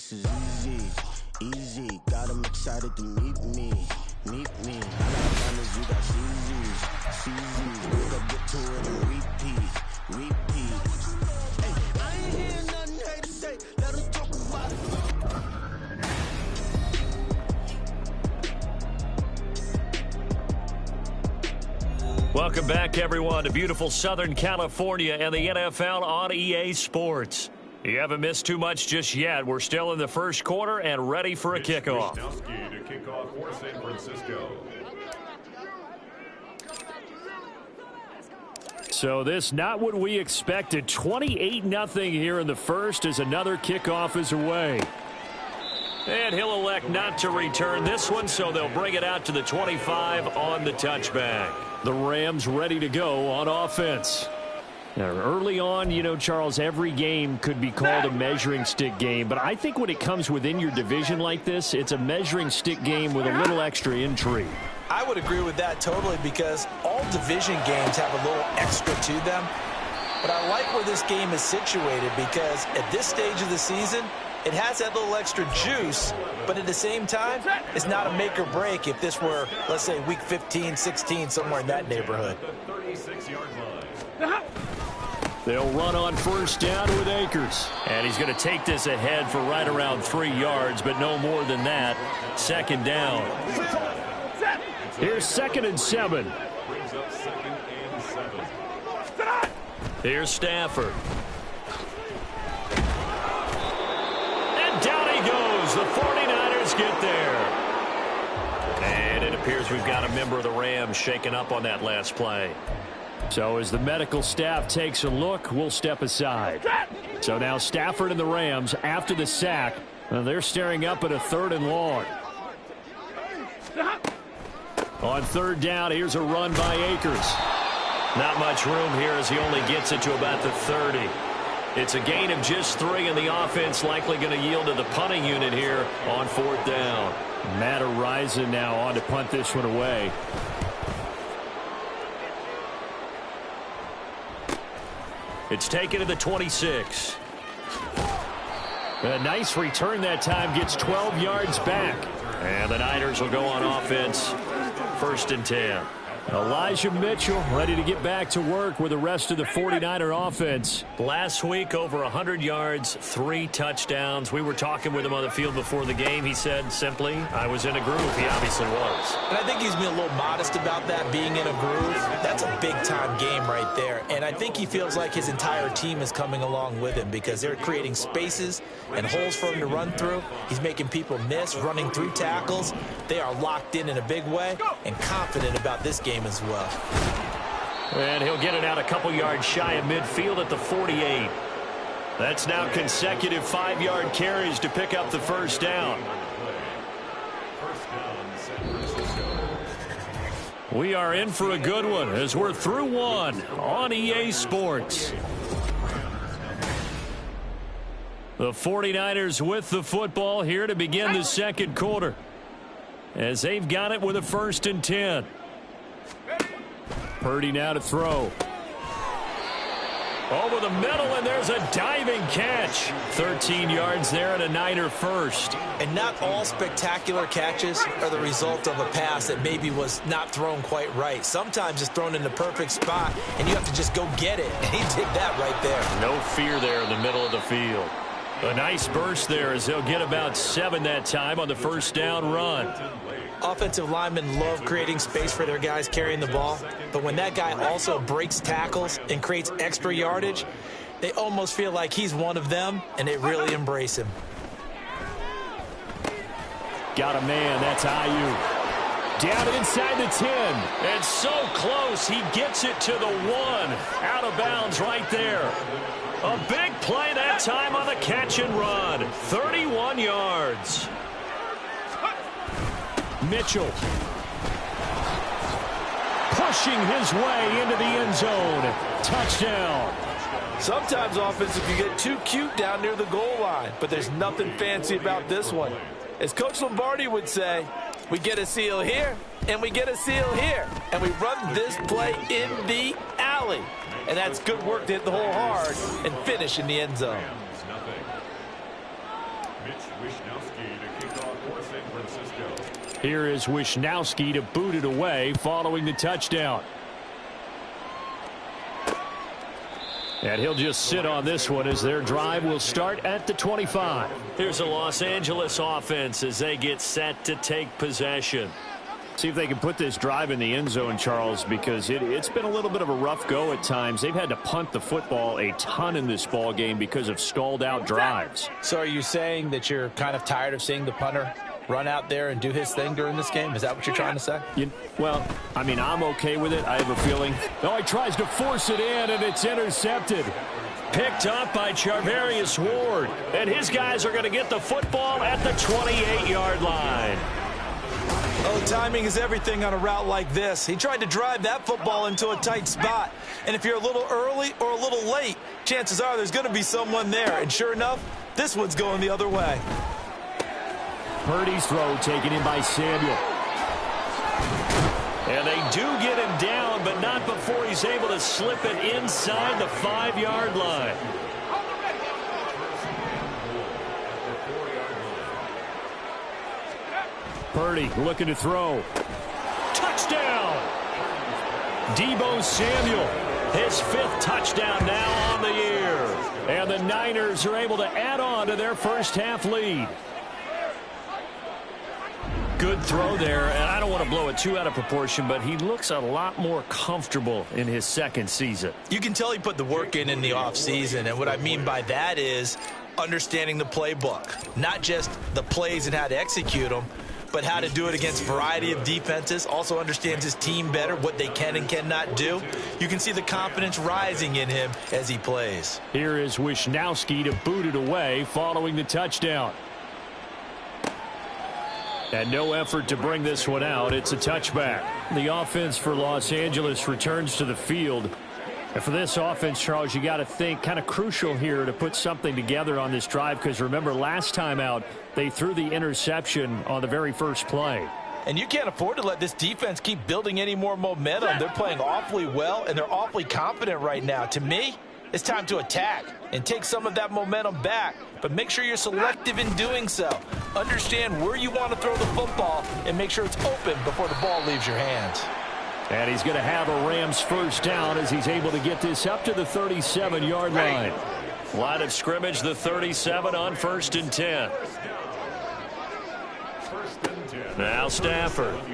this is easy, easy. Got them excited to meet me, meet me. I got diamonds, you got CZs. Good up, get to it and repeat, repeat. Hey, I ain't hearing nothing they to say. Let them talk about it. Welcome back, everyone, to beautiful Southern California and the NFL on EA Sports. You haven't missed too much just yet. We're still in the first quarter and ready for a kickoff. To kick off for San Francisco. So this not what we expected. 28-0 here in the first as another kickoff is away. And he'll elect not to return this one, so they'll bring it out to the 25 on the touchback. The Rams ready to go on offense. Now, early on, you know, Charles, every game could be called a measuring stick game. But I think when it comes within your division like this, it's a measuring stick game with a little extra intrigue. I would agree with that totally because all division games have a little extra to them. But I like where this game is situated because at this stage of the season, it has that little extra juice, but at the same time, it's not a make or break if this were, let's say, week 15, 16, somewhere in that neighborhood. They'll run on first down with Akers. And he's going to take this ahead for right around 3 yards, but no more than that. Second down. Here's 2nd and 7. Here's Stafford. And down he goes. The 49ers get there. And it appears we've got a member of the Rams shaken up on that last play. So as the medical staff takes a look, we'll step aside. So now Stafford and the Rams, after the sack, they're staring up at a 3rd and long. On 3rd down, here's a run by Akers. Not much room here as he only gets it to about the 30. It's a gain of just 3, and the offense likely going to yield to the punting unit here on 4th down. Matt Araiza now on to punt this one away. It's taken to the 26. A nice return that time, gets 12 yards back. And the Niners will go on offense, 1st and 10. Elijah Mitchell ready to get back to work with the rest of the 49er offense. Last week, over 100 yards, 3 touchdowns. We were talking with him on the field before the game. He said simply, I was in a groove. He obviously was. And I think he's been a little modest about that, being in a groove. That's a big-time game right there. And I think he feels like his entire team is coming along with him because they're creating spaces and holes for him to run through. He's making people miss, running through tackles. They are locked in a big way and confident about this game as well. And he'll get it out a couple yards shy of midfield at the 48. That's now consecutive 5-yard carries to pick up the 1st down. We are in for a good one as we're through one on EA Sports. The 49ers with the football here to begin the 2nd quarter as they've got it with a 1st and 10. Purdy now to throw. Over the middle, and there's a diving catch. 13 yards there and a Niner first. And not all spectacular catches are the result of a pass that maybe was not thrown quite right. Sometimes it's thrown in the perfect spot, and you have to just go get it. And he did that right there. No fear there in the middle of the field. A nice burst there as they'll get about 7 that time on the 1st down run. Offensive linemen love creating space for their guys carrying the ball, but when that guy also breaks tackles and creates extra yardage, they almost feel like he's one of them, and they really embrace him. Got a man, that's Aiyuk. Down inside the 10. And so close, he gets it to the 1. Out of bounds right there. A big play that time on the catch and run. 31 yards. Mitchell pushing his way into the end zone. Touchdown. Sometimes offense, if you get too cute down near the goal line, but there's nothing fancy about this one. As Coach Lombardi would say, we get a seal here, and we get a seal here, and we run this play in the alley. And that's good work to hit the hole hard and finish in the end zone. Mitch Wishnowsky to kick off for San Francisco. Here is Wishnowsky to boot it away following the touchdown. And he'll just sit on this one as their drive will start at the 25. Here's a Los Angeles offense as they get set to take possession. See if they can put this drive in the end zone, Charles, because it's been a little bit of a rough go at times. They've had to punt the football a ton in this ball game because of stalled out drives. So are you saying that you're kind of tired of seeing the punter run out there and do his thing during this game? Is that what you're trying to say? Well, I mean, I'm okay with it. I have a feeling. Oh, he tries to force it in, and it's intercepted. Picked up by Charvarius Ward. And his guys are going to get the football at the 28-yard line. Oh, timing is everything on a route like this. He tried to drive that football into a tight spot. And if you're a little early or a little late, chances are there's going to be someone there. And sure enough, this one's going the other way. Purdy's throw taken in by Samuel. And they do get him down, but not before he's able to slip it inside the 5-yard line. Purdy looking to throw. Touchdown! Deebo Samuel, his 5th touchdown now on the year. And the Niners are able to add on to their first half lead. Good throw there, and I don't want to blow it too out of proportion, but he looks a lot more comfortable in his second season. You can tell he put the work in the offseason, and what I mean by that is understanding the playbook. Not just the plays and how to execute them, but how to do it against a variety of defenses. Also understands his team better, what they can and cannot do. You can see the confidence rising in him as he plays. Here is Wishnowsky to boot it away following the touchdown. And no effort to bring this one out. It's a touchback. The offense for Los Angeles returns to the field. And for this offense, Charles, you got to think kind of crucial here to put something together on this drive, because remember last time out they threw the interception on the very first play. And you can't afford to let this defense keep building any more momentum. They're playing awfully well, and they're awfully confident right now. To me, it's time to attack and take some of that momentum back. But make sure you're selective in doing so. Understand where you want to throw the football and make sure it's open before the ball leaves your hands. And he's going to have a Rams first down as he's able to get this up to the 37-yard line. Line of scrimmage, the 37 on 1st and 10. Now Stafford. And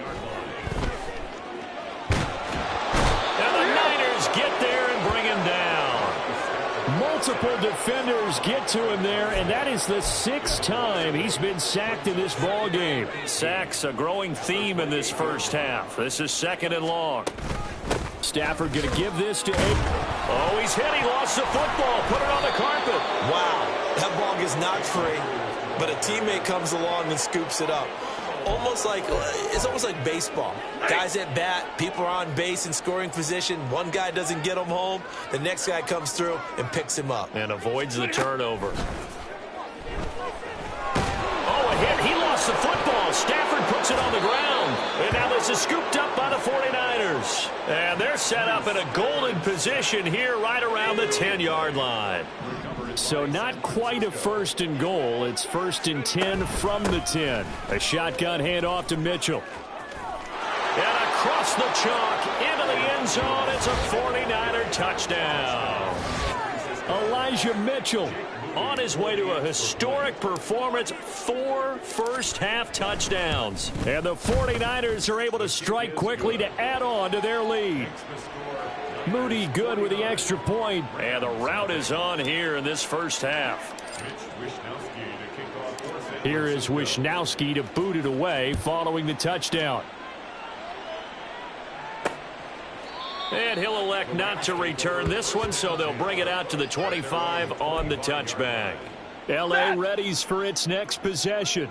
the Niners get there and bring him down. Multiple defenders get to him there, and that is the 6th time he's been sacked in this ball game. Sacks a growing theme in this first half. This is 2nd and long. Stafford going to give this to Aikman. Oh, he's hit. He lost the football. Put it on the carpet. Wow, that ball gets knocked free, but a teammate comes along and scoops it up. It's almost like baseball. Guys at bat, people are on base in scoring position. One guy doesn't get him home. The next guy comes through and picks him up. And avoids the turnover. Oh, a hit. He lost the football. Stafford puts it on the ground. And now this is scooped up by the 49ers. And they're set up in a golden position here right around the 10-yard line. So not quite a 1st and goal. It's 1st and 10 from the 10. A shotgun handoff to Mitchell. And across the chalk into the end zone. It's a 49er touchdown. Elijah Mitchell on his way to a historic performance. 4 first-half touchdowns. And the 49ers are able to strike quickly to add on to their lead. Moody good with the extra point. And the route is on here in this first half. Here is Wishnowsky to boot it away following the touchdown. And he'll elect not to return this one, so they'll bring it out to the 25 on the touchback. L.A. readies for its next possession.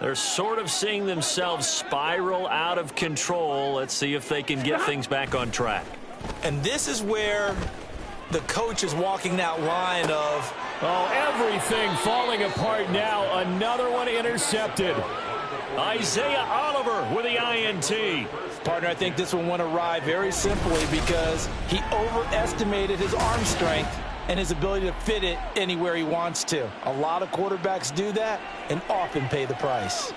They're sort of seeing themselves spiral out of control. Let's see if they can get things back on track. And this is where the coach is walking that line of, oh, everything falling apart now. Another one intercepted. Isaiah Oliver with the INT. Partner, I think this one went awry very simply because he overestimated his arm strength and his ability to fit it anywhere he wants to. A lot of quarterbacks do that and often pay the price.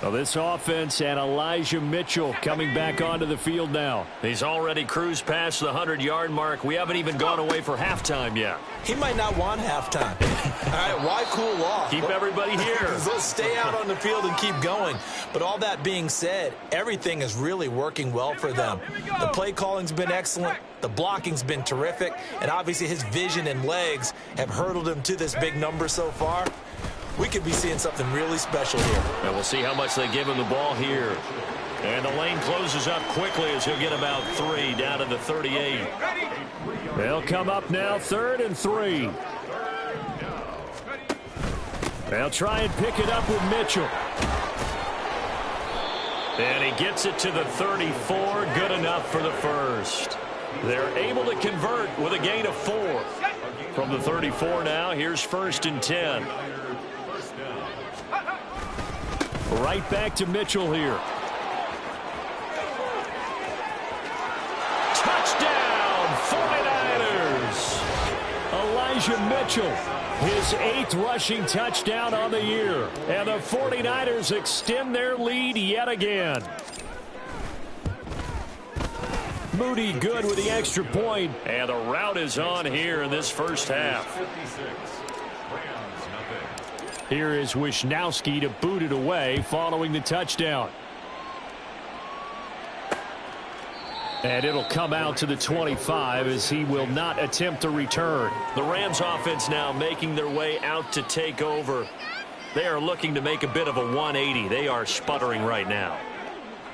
Well, this offense and Elijah Mitchell coming back onto the field now. He's already cruised past the 100-yard mark. We haven't even gone away for halftime yet. He might not want halftime. All right, why cool off? Keep everybody here. Let's stay out on the field and keep going. But all that being said, everything is really working well for them. The play calling's been excellent. The blocking's been terrific. And obviously his vision and legs have hurdled him to this big number so far. We could be seeing something really special here. And we'll see how much they give him the ball here. And the lane closes up quickly as he'll get about 3 down to the 38. They'll come up now 3rd and 3. They'll try and pick it up with Mitchell. And he gets it to the 34. Good enough for the first. They're able to convert with a gain of 4. From the 34 now, here's 1st and 10. Right back to Mitchell here. Touchdown, 49ers! Elijah Mitchell, his 8th rushing touchdown on the year. And the 49ers extend their lead yet again. Moody good with the extra point. And the route is on here in this first half. Here is Wisnowski to boot it away following the touchdown. And it'll come out to the 25 as he will not attempt a return. The Rams offense now making their way out to take over. They are looking to make a bit of a 180. They are sputtering right now.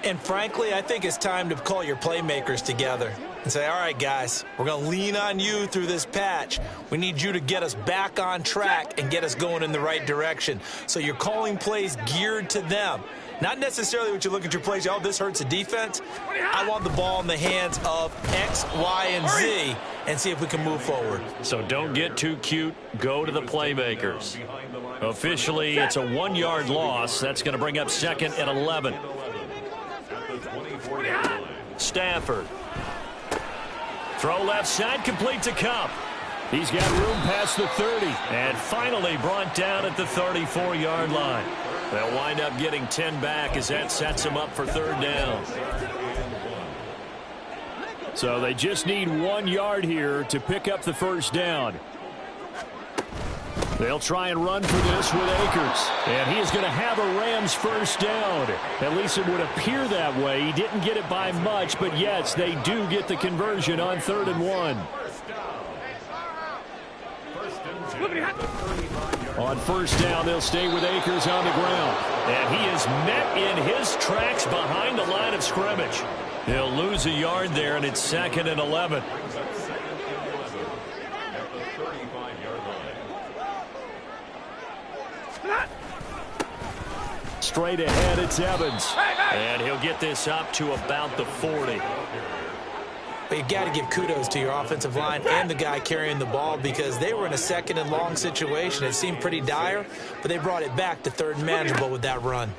And frankly, I think it's time to call your playmakers together and say, all right, guys, we're going to lean on you through this patch. We need you to get us back on track and get us going in the right direction. So you're calling plays geared to them. Not necessarily what you look at your plays, oh, this hurts the defense. I want the ball in the hands of X, Y, and Z and see if we can move forward. So don't get too cute. Go to the playmakers. Officially, it's a 1-yard loss. That's going to bring up 2nd and 11. Stafford. Throw left side, complete to Kupp. He's got room past the 30. And finally brought down at the 34-yard line. They'll wind up getting 10 back as that sets them up for 3rd down. So they just need 1 yard here to pick up the 1st down. They'll try and run for this with Akers. And he is going to have a Rams 1st down. At least it would appear that way. He didn't get it by much, but yes, they do get the conversion on 3rd and 1. On 1st down, they'll stay with Akers on the ground. And he is met in his tracks behind the line of scrimmage. He'll lose a yard there, and it's 2nd and 11. Straight ahead, it's Evans. And he'll get this up to about the 40. But you got to give kudos to your offensive line and the guy carrying the ball because they were in a 2nd and long situation. It seemed pretty dire, but they brought it back to 3rd and manageable with that run.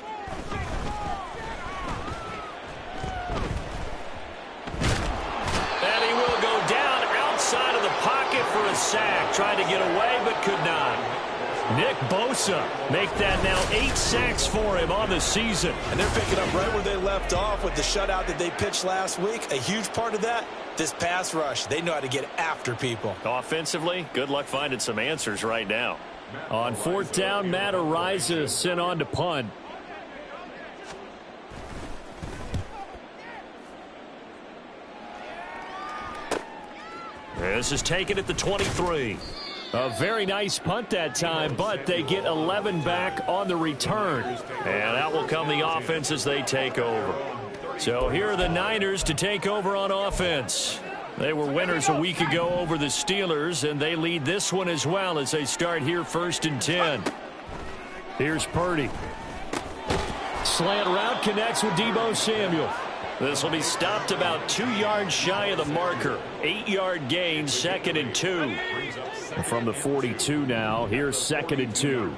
And he will go down outside of the pocket for a sack. Tried to get away, but could not. Nick Bosa make that now 8 sacks for him on the season. And they're picking up right where they left off with the shutout that they pitched last week. A huge part of that, this pass rush. They know how to get after people. Offensively, good luck finding some answers right now. On 4th down, Matt Araiza sent on to punt. This is taken at the 23. A very nice punt that time, but they get 11 back on the return. And that will come the offense as they take over. So here are the Niners to take over on offense. They were winners a week ago over the Steelers, and they lead this one as well as they start here 1st and 10. Here's Purdy. Slant route connects with Deebo Samuel. This will be stopped about 2 yards shy of the marker. 8-yard gain, 2nd and 2. From the 42 now, here's 2nd and 2.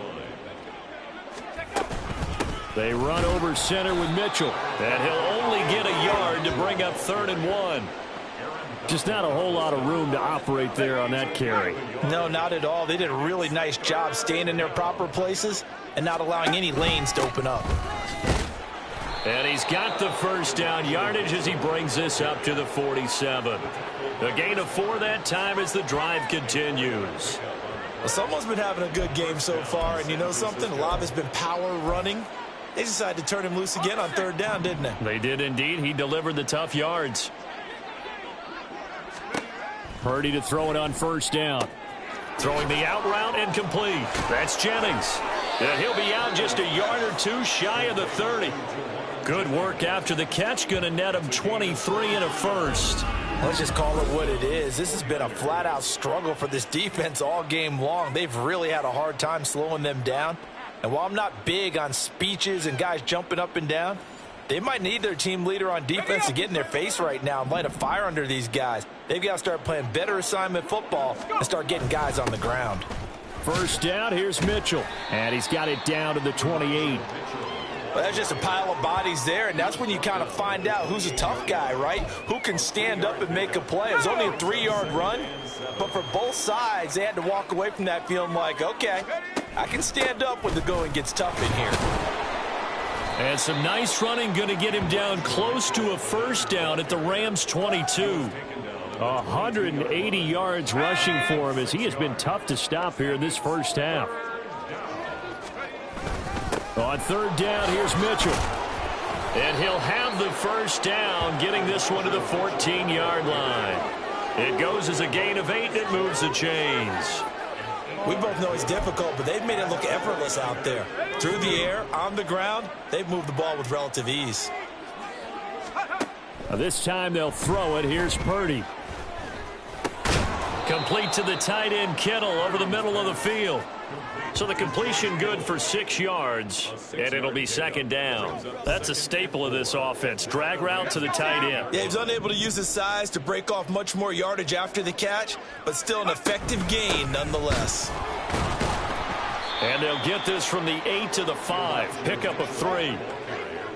They run over center with Mitchell. And he'll only get a yard to bring up 3rd and 1. Just not a whole lot of room to operate there on that carry. No, not at all. They did a really nice job staying in their proper places and not allowing any lanes to open up. And he's got the first down yardage as he brings this up to the 47. A gain of 4 that time as the drive continues. Well, someone's been having a good game so far, and you know something? A lot of it's been power running. They decided to turn him loose again on 3rd down, didn't they? They did indeed. He delivered the tough yards. Purdy to throw it on 1st down. Throwing the out route and complete. That's Jennings. And he'll be out just a yard or 2 shy of the 30. Good work after the catch. Going to net him 23 and a first. Let's just call it what it is. This has been a flat-out struggle for this defense all game long. They've really had a hard time slowing them down. And while I'm not big on speeches and guys jumping up and down, they might need their team leader on defense to get in their face right now and light a fire under these guys. They've got to start playing better assignment football and start getting guys on the ground. 1st down, here's Mitchell. And he's got it down to the 28. Well, that's just a pile of bodies there, and that's when you kind of find out who's a tough guy, right? Who can stand up and make a play. It was only a 3-yard run, but for both sides, they had to walk away from that feeling like, okay, I can stand up when the going gets tough in here. And some nice running, going to get him down close to a 1st down at the Rams' 22. 180 yards rushing for him as he has been tough to stop here in this 1st half. On 3rd down, here's Mitchell. And he'll have the 1st down, getting this one to the 14-yard line. It goes as a gain of 8, and it moves the chains. We both know it's difficult, but they've made it look effortless out there. Through the air, on the ground, they've moved the ball with relative ease. This time they'll throw it. Here's Purdy. Complete to the tight end, Kittle, over the middle of the field. So the completion good for 6 yards, and it'll be 2nd down. That's a staple of this offense. Drag route to the tight end. Yeah, he's unable to use his size to break off much more yardage after the catch, but still an effective gain nonetheless. And they'll get this from the 8 to the 5. Pickup of 3.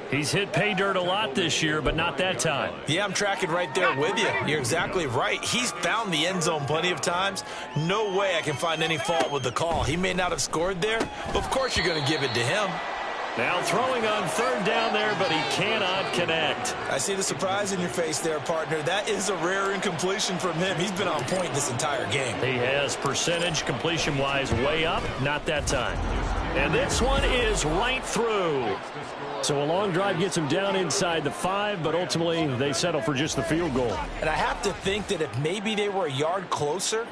He's hit pay dirt a lot this year, but not that time. Yeah, I'm tracking right there with you. You're exactly right. He's found the end zone plenty of times. No way I can find any fault with the call. He may not have scored there, but of course you're going to give it to him. Now throwing on 3rd down there, but he cannot connect. I see the surprise in your face there, partner. That is a rare incompletion from him. He's been on point this entire game. He has percentage completion-wise way up, not that time. And this one is right through. So a long drive gets him down inside the 5, but ultimately they settle for just the field goal. And I have to think that if maybe they were a yard closer,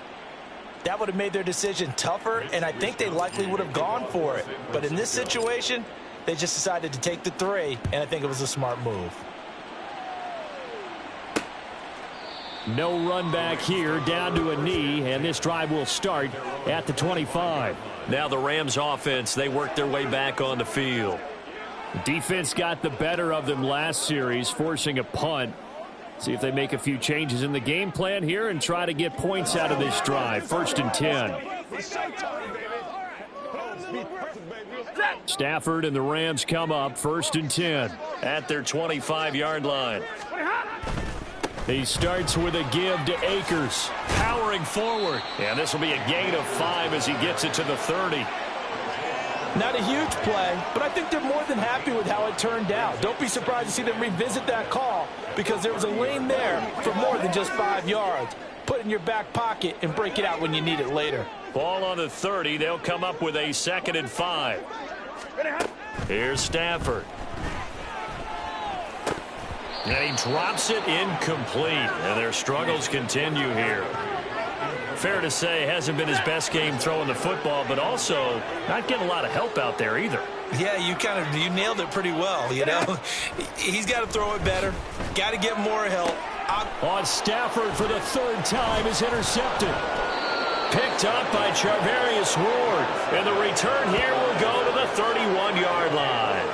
that would have made their decision tougher, and I think they likely would have gone for it. But in this situation, they just decided to take the 3, and I think it was a smart move. No run back here, down to a knee, and this drive will start at the 25. Now the Rams offense, they work their way back on the field. Defense got the better of them last series, forcing a punt. See if they make a few changes in the game plan here and try to get points out of this drive. 1st and 10. Stafford and the Rams come up 1st and 10 at their 25-yard line. He starts with a give to Akers, powering forward. And this will be a gain of 5 as he gets it to the 30. Not a huge play, but I think they're more than happy with how it turned out. Don't be surprised to see them revisit that call because there was a lane there for more than just 5 yards. Put it in your back pocket and break it out when you need it later. Ball on the 30. They'll come up with a 2nd and 5. Here's Stafford. And he drops it incomplete. And their struggles continue here. Fair to say, hasn't been his best game throwing the football, but also not getting a lot of help out there either. Yeah, you nailed it pretty well, you know. He's got to throw it better. Got to get more help. On Stafford for the 3rd time is intercepted. Picked up by Charvarius Ward. And the return here will go to the 31-yard line.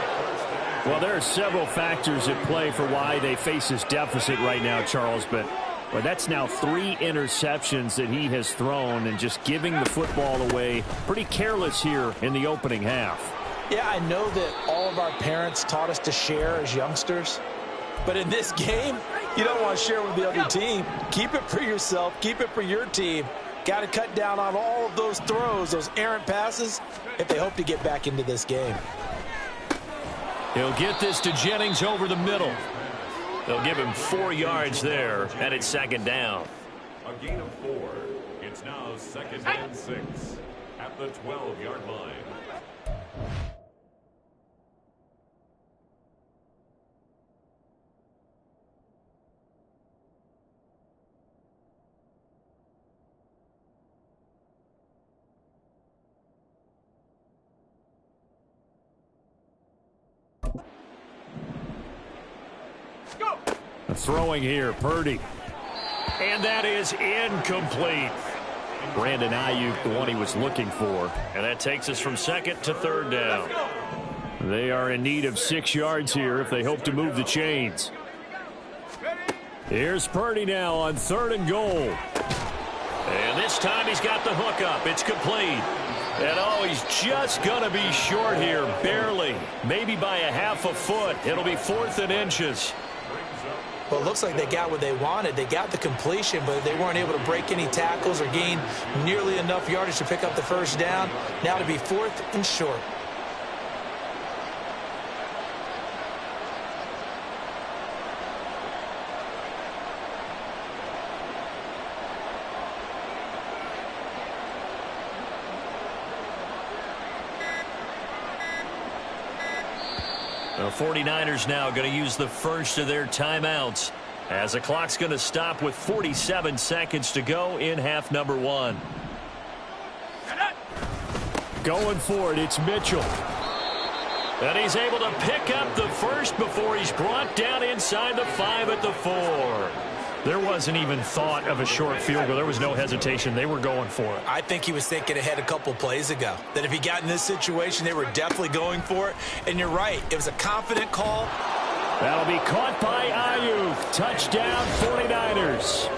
Well, there are several factors at play for why they face this deficit right now, Charles, but well, that's now 3 interceptions that he has thrown and just giving the football away. Pretty careless here in the opening half. Yeah, I know that all of our parents taught us to share as youngsters. But in this game, You don't want to share with the other team. Keep it for yourself. Keep it for your team. Got to cut down on all of those throws, those errant passes, if they hope to get back into this game. He'll get this to Jennings over the middle. They'll give him 4 yards there, and it's second down. A gain of 4. It's now 2nd and 6 at the 12-yard line. Throwing here, Purdy. And that is incomplete. Brandon Ayuk, the one he was looking for. And that takes us from 2nd to 3rd down. They are in need of 6 yards here if they hope to move the chains. Here's Purdy now on 3rd and goal. And this time he's got the hook up. It's complete. And oh, he's just going to be short here, barely. Maybe by a half a foot. It'll be 4th and inches. Well, it looks like they got what they wanted. They got the completion, but they weren't able to break any tackles or gain nearly enough yardage to pick up the first down. Now to be 4th and short. The 49ers now going to use the first of their timeouts as the clock's going to stop with 47 seconds to go in half number 1. Going for it, it's Mitchell. And he's able to pick up the first before he's brought down inside the 5 at the 4. There wasn't even thought of a short field goal. There was no hesitation. They were going for it. I think he was thinking ahead a couple plays ago, that if he got in this situation, they were definitely going for it. And you're right. It was a confident call. That'll be caught by Ayuk. Touchdown, 49ers.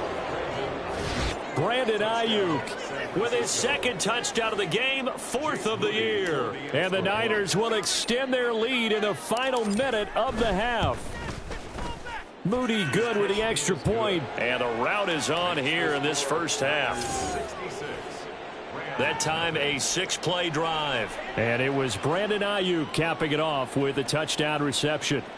Brandon Ayuk with his 2nd touchdown of the game, 4th of the year. And the Niners will extend their lead in the final minute of the half. Moody good with the extra point. And a rout is on here in this first half. That time a 6-play drive. And it was Brandon Ayuk capping it off with a touchdown reception.